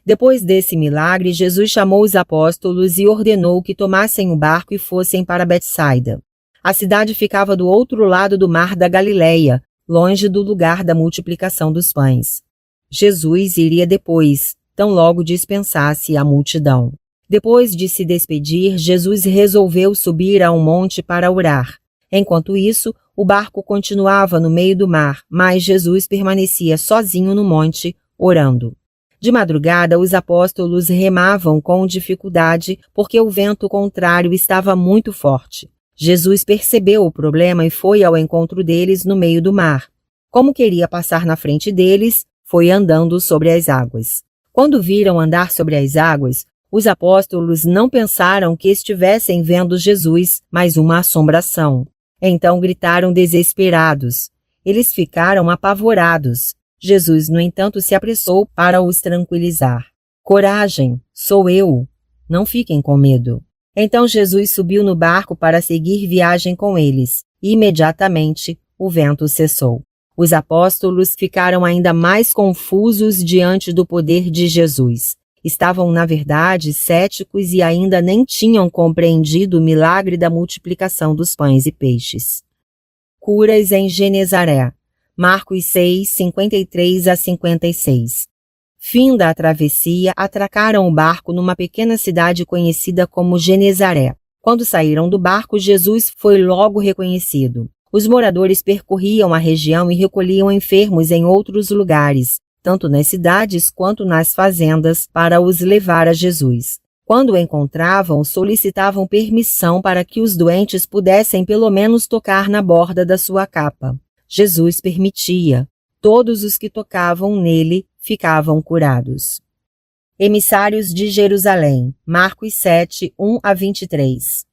Depois desse milagre, Jesus chamou os apóstolos e ordenou que tomassem o barco e fossem para Betsaida. A cidade ficava do outro lado do mar da Galileia, longe do lugar da multiplicação dos pães. Jesus iria depois, tão logo dispensasse a multidão. Depois de se despedir, Jesus resolveu subir a um monte para orar. Enquanto isso, o barco continuava no meio do mar, mas Jesus permanecia sozinho no monte, orando. De madrugada, os apóstolos remavam com dificuldade porque o vento contrário estava muito forte. Jesus percebeu o problema e foi ao encontro deles no meio do mar. Como queria passar na frente deles, foi andando sobre as águas. Quando viram andar sobre as águas, os apóstolos não pensaram que estivessem vendo Jesus, mas uma assombração. Então gritaram desesperados. Eles ficaram apavorados. Jesus, no entanto, se apressou para os tranquilizar. "Coragem, sou eu. Não fiquem com medo." Então Jesus subiu no barco para seguir viagem com eles. E imediatamente o vento cessou. Os apóstolos ficaram ainda mais confusos diante do poder de Jesus. Estavam, na verdade, céticos e ainda nem tinham compreendido o milagre da multiplicação dos pães e peixes. Curas em Genezaré. Marcos 6, 53 a 56. Finda a travessia, atracaram o barco numa pequena cidade conhecida como Genezaré. Quando saíram do barco, Jesus foi logo reconhecido. Os moradores percorriam a região e recolhiam enfermos em outros lugares, tanto nas cidades quanto nas fazendas, para os levar a Jesus. Quando o encontravam, solicitavam permissão para que os doentes pudessem pelo menos tocar na borda da sua capa. Jesus permitia. Todos os que tocavam nele ficavam curados. Emissários de Jerusalém, Marcos 7, 1-23.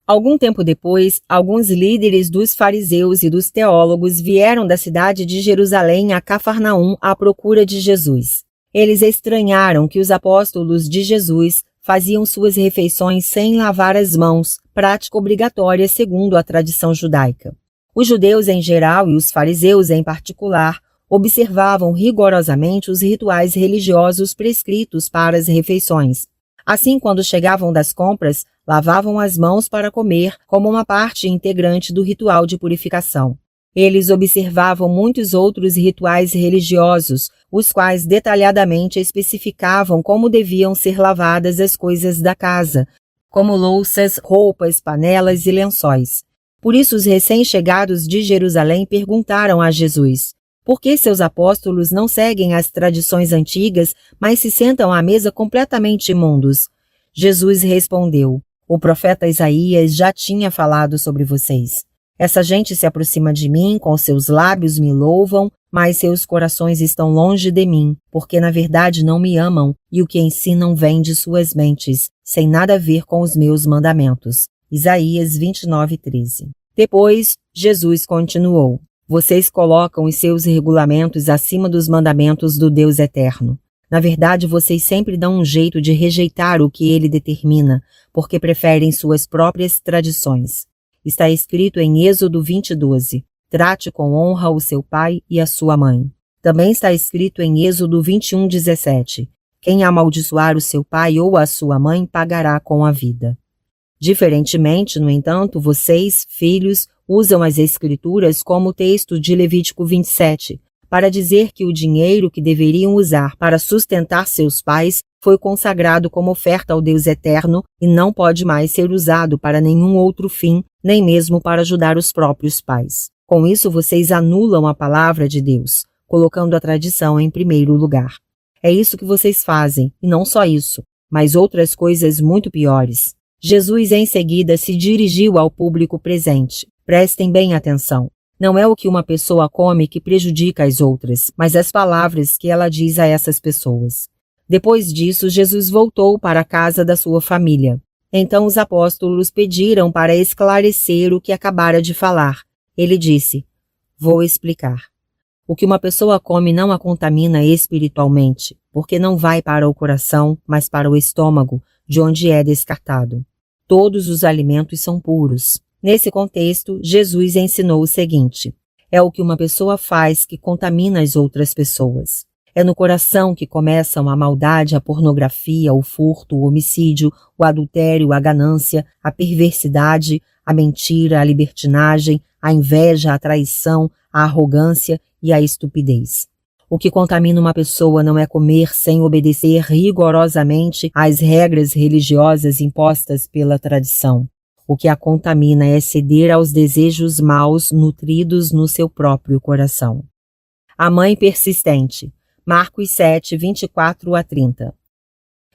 Algum tempo depois, alguns líderes dos fariseus e dos teólogos vieram da cidade de Jerusalém a Cafarnaum à procura de Jesus. Eles estranharam que os apóstolos de Jesus faziam suas refeições sem lavar as mãos, prática obrigatória segundo a tradição judaica. Os judeus em geral e os fariseus em particular observavam rigorosamente os rituais religiosos prescritos para as refeições. Assim, quando chegavam das compras, lavavam as mãos para comer como uma parte integrante do ritual de purificação. Eles observavam muitos outros rituais religiosos, os quais detalhadamente especificavam como deviam ser lavadas as coisas da casa, como louças, roupas, panelas e lençóis. Por isso os recém-chegados de Jerusalém perguntaram a Jesus: por que seus apóstolos não seguem as tradições antigas, mas se sentam à mesa completamente imundos? Jesus respondeu: o profeta Isaías já tinha falado sobre vocês. Essa gente se aproxima de mim, com seus lábios me louvam, mas seus corações estão longe de mim, porque na verdade não me amam, e o que ensinam vem de suas mentes, sem nada a ver com os meus mandamentos. Isaías 29:13. Depois, Jesus continuou: vocês colocam os seus regulamentos acima dos mandamentos do Deus eterno. Na verdade, vocês sempre dão um jeito de rejeitar o que ele determina, porque preferem suas próprias tradições. Está escrito em Êxodo 20:12, trate com honra o seu pai e a sua mãe. Também está escrito em Êxodo 21:17, quem amaldiçoar o seu pai ou a sua mãe pagará com a vida. Diferentemente, no entanto, vocês, filhos, usam as Escrituras como o texto de Levítico 27, para dizer que o dinheiro que deveriam usar para sustentar seus pais foi consagrado como oferta ao Deus eterno e não pode mais ser usado para nenhum outro fim, nem mesmo para ajudar os próprios pais. Com isso, vocês anulam a palavra de Deus, colocando a tradição em primeiro lugar. É isso que vocês fazem, e não só isso, mas outras coisas muito piores. Jesus em seguida se dirigiu ao público presente. Prestem bem atenção. Não é o que uma pessoa come que prejudica as outras, mas as palavras que ela diz a essas pessoas. Depois disso, Jesus voltou para a casa da sua família. Então os apóstolos pediram para esclarecer o que acabara de falar. Ele disse: vou explicar. O que uma pessoa come não a contamina espiritualmente, porque não vai para o coração, mas para o estômago, de onde é descartado. Todos os alimentos são puros. Nesse contexto, Jesus ensinou o seguinte: é o que uma pessoa faz que contamina as outras pessoas. É no coração que começam a maldade, a pornografia, o furto, o homicídio, o adultério, a ganância, a perversidade, a mentira, a libertinagem, a inveja, a traição, a arrogância e a estupidez. O que contamina uma pessoa não é comer sem obedecer rigorosamente às regras religiosas impostas pela tradição. O que a contamina é ceder aos desejos maus nutridos no seu próprio coração. A mãe persistente. Marcos 7, 24-30.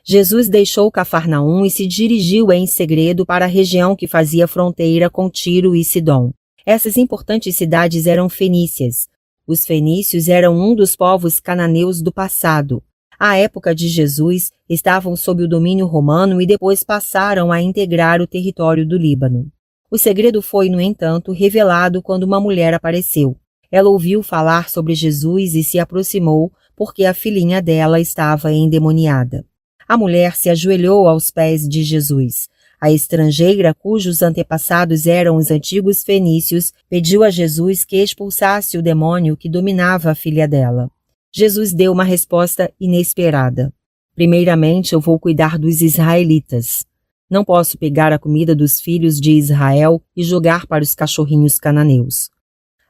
Jesus deixou Cafarnaum e se dirigiu em segredo para a região que fazia fronteira com Tiro e Sidom. Essas importantes cidades eram fenícias. Os fenícios eram um dos povos cananeus do passado. À época de Jesus, estavam sob o domínio romano e depois passaram a integrar o território do Líbano. O segredo foi, no entanto, revelado quando uma mulher apareceu. Ela ouviu falar sobre Jesus e se aproximou porque a filhinha dela estava endemoniada. A mulher se ajoelhou aos pés de Jesus. A estrangeira, cujos antepassados eram os antigos fenícios, pediu a Jesus que expulsasse o demônio que dominava a filha dela. Jesus deu uma resposta inesperada. Primeiramente, eu vou cuidar dos israelitas. Não posso pegar a comida dos filhos de Israel e jogar para os cachorrinhos cananeus.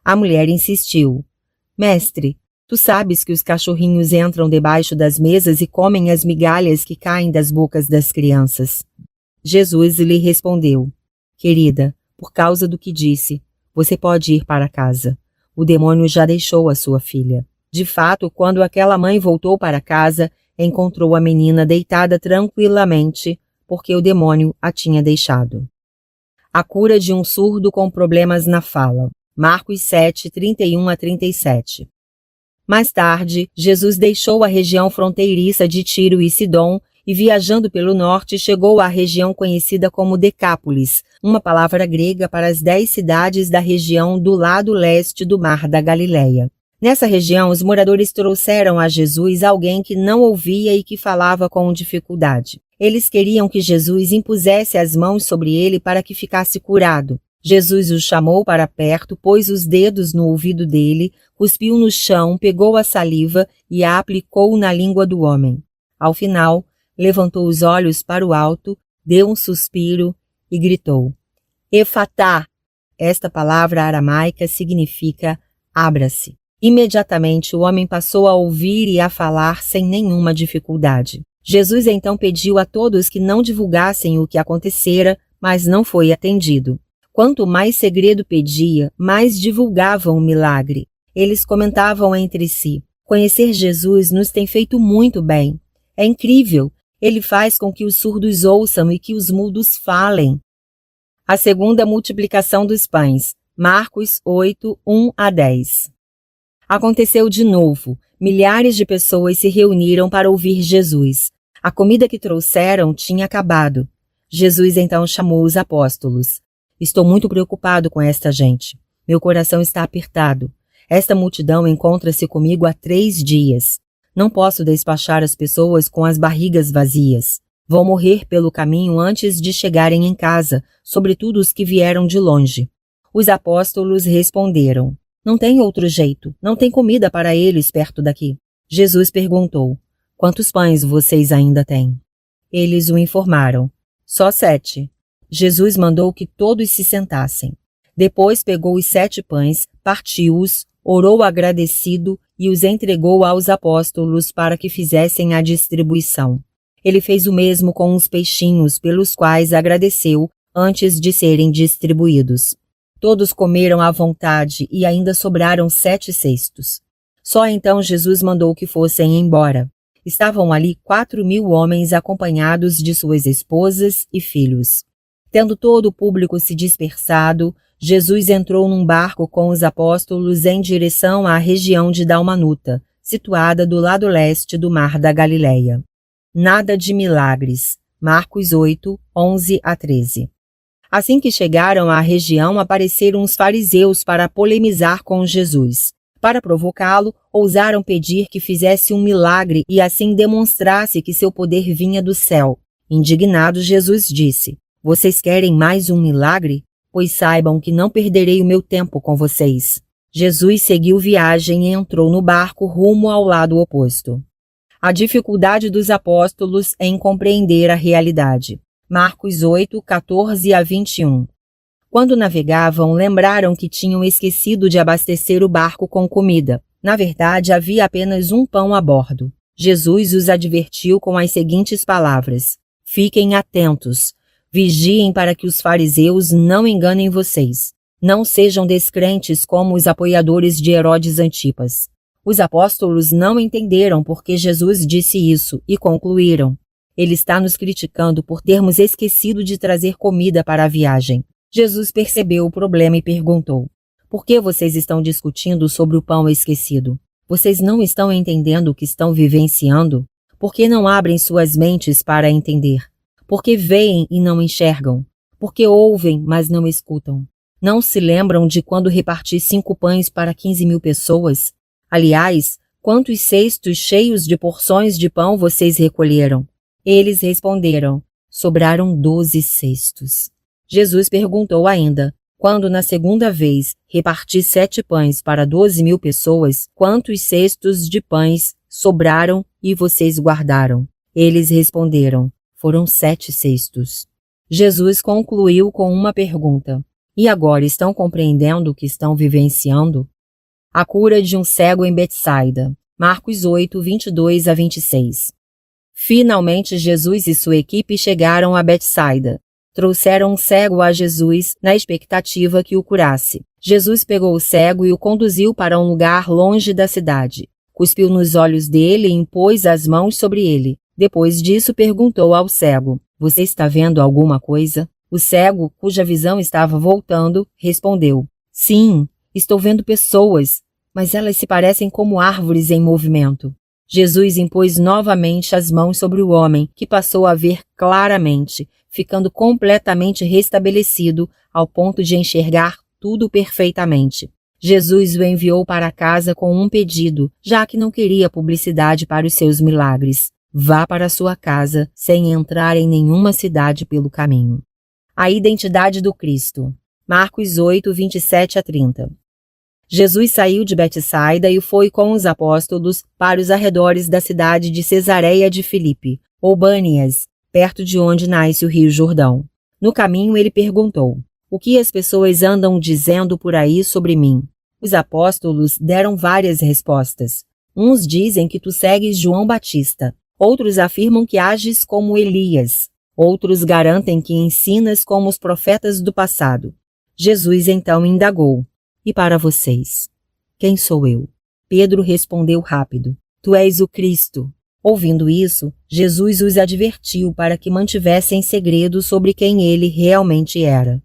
A mulher insistiu. Mestre, tu sabes que os cachorrinhos entram debaixo das mesas e comem as migalhas que caem das bocas das crianças. Jesus lhe respondeu. Querida, por causa do que disse, você pode ir para casa. O demônio já deixou a sua filha. De fato, quando aquela mãe voltou para casa, encontrou a menina deitada tranquilamente, porque o demônio a tinha deixado. A cura de um surdo com problemas na fala. Marcos 7, 31 a 37. Mais tarde, Jesus deixou a região fronteiriça de Tiro e Sidom e, viajando pelo norte, chegou à região conhecida como Decápolis, uma palavra grega para as 10 cidades da região do lado leste do Mar da Galileia. Nessa região, os moradores trouxeram a Jesus alguém que não ouvia e que falava com dificuldade. Eles queriam que Jesus impusesse as mãos sobre ele para que ficasse curado. Jesus o chamou para perto, pôs os dedos no ouvido dele, cuspiu no chão, pegou a saliva e a aplicou na língua do homem. Ao final, levantou os olhos para o alto, deu um suspiro e gritou: Efatá! Esta palavra aramaica significa abra-se. Imediatamente o homem passou a ouvir e a falar sem nenhuma dificuldade. Jesus então pediu a todos que não divulgassem o que acontecera, mas não foi atendido. Quanto mais segredo pedia, mais divulgavam o milagre. Eles comentavam entre si: conhecer Jesus nos tem feito muito bem. É incrível, ele faz com que os surdos ouçam e que os mudos falem. A segunda multiplicação dos pães, Marcos 8, 1 a 10. Aconteceu de novo. Milhares de pessoas se reuniram para ouvir Jesus. A comida que trouxeram tinha acabado. Jesus então chamou os apóstolos. Estou muito preocupado com esta gente. Meu coração está apertado. Esta multidão encontra-se comigo há 3 dias. Não posso despachar as pessoas com as barrigas vazias. Vão morrer pelo caminho antes de chegarem em casa, sobretudo os que vieram de longe. Os apóstolos responderam: Não tem outro jeito, não tem comida para eles perto daqui. Jesus perguntou: Quantos pães vocês ainda têm? Eles o informaram: Só 7. Jesus mandou que todos se sentassem. Depois pegou os 7 pães, partiu-os, orou agradecido e os entregou aos apóstolos para que fizessem a distribuição. Ele fez o mesmo com os peixinhos, pelos quais agradeceu antes de serem distribuídos. Todos comeram à vontade e ainda sobraram 7 cestos. Só então Jesus mandou que fossem embora. Estavam ali 4.000 homens acompanhados de suas esposas e filhos. Tendo todo o público se dispersado, Jesus entrou num barco com os apóstolos em direção à região de Dalmanuta, situada do lado leste do Mar da Galileia. Nada de milagres. Marcos 8, 11 a 13. Assim que chegaram à região, apareceram os fariseus para polemizar com Jesus. Para provocá-lo, ousaram pedir que fizesse um milagre e assim demonstrasse que seu poder vinha do céu. Indignado, Jesus disse: Vocês querem mais um milagre? Pois saibam que não perderei o meu tempo com vocês. Jesus seguiu viagem e entrou no barco rumo ao lado oposto. A dificuldade dos apóstolos em compreender a realidade. Marcos 8, 14 a 21. Quando navegavam, lembraram que tinham esquecido de abastecer o barco com comida. Na verdade, havia apenas um pão a bordo. Jesus os advertiu com as seguintes palavras: Fiquem atentos. Vigiem para que os fariseus não enganem vocês. Não sejam descrentes como os apoiadores de Herodes Antipas. Os apóstolos não entenderam por que Jesus disse isso e concluíram: Ele está nos criticando por termos esquecido de trazer comida para a viagem. Jesus percebeu o problema e perguntou: Por que vocês estão discutindo sobre o pão esquecido? Vocês não estão entendendo o que estão vivenciando? Por que não abrem suas mentes para entender? Porque veem e não enxergam, porque ouvem, mas não escutam. Não se lembram de quando reparti 5 pães para 15.000 pessoas? Aliás, quantos cestos cheios de porções de pão vocês recolheram? Eles responderam: Sobraram 12 cestos. Jesus perguntou ainda: Quando na segunda vez reparti 7 pães para 12.000 pessoas, quantos cestos de pães sobraram e vocês guardaram? Eles responderam: Foram 7 cestos. Jesus concluiu com uma pergunta: E agora estão compreendendo o que estão vivenciando? A cura de um cego em Betsaida. Marcos 8, 22 a 26. Finalmente Jesus e sua equipe chegaram a Betsaida. Trouxeram um cego a Jesus na expectativa que o curasse. Jesus pegou o cego e o conduziu para um lugar longe da cidade. Cuspiu nos olhos dele e impôs as mãos sobre ele. Depois disso perguntou ao cego: Você está vendo alguma coisa? O cego, cuja visão estava voltando, respondeu: Sim, estou vendo pessoas, mas elas se parecem como árvores em movimento. Jesus impôs novamente as mãos sobre o homem, que passou a ver claramente, ficando completamente restabelecido ao ponto de enxergar tudo perfeitamente. Jesus o enviou para casa com um pedido, já que não queria publicidade para os seus milagres. Vá para sua casa sem entrar em nenhuma cidade pelo caminho. A identidade do Cristo. Marcos 8, 27 a 30. Jesus saiu de Betsaida e foi com os apóstolos para os arredores da cidade de Cesareia de Filipe, ou Bânias, perto de onde nasce o Rio Jordão. No caminho ele perguntou: O que as pessoas andam dizendo por aí sobre mim? Os apóstolos deram várias respostas. Uns dizem que tu segues João Batista, outros afirmam que ages como Elias, outros garantem que ensinas como os profetas do passado. Jesus então indagou: E para vocês? Quem sou eu? Pedro respondeu rápido: Tu és o Cristo. Ouvindo isso, Jesus os advertiu para que mantivessem segredo sobre quem ele realmente era.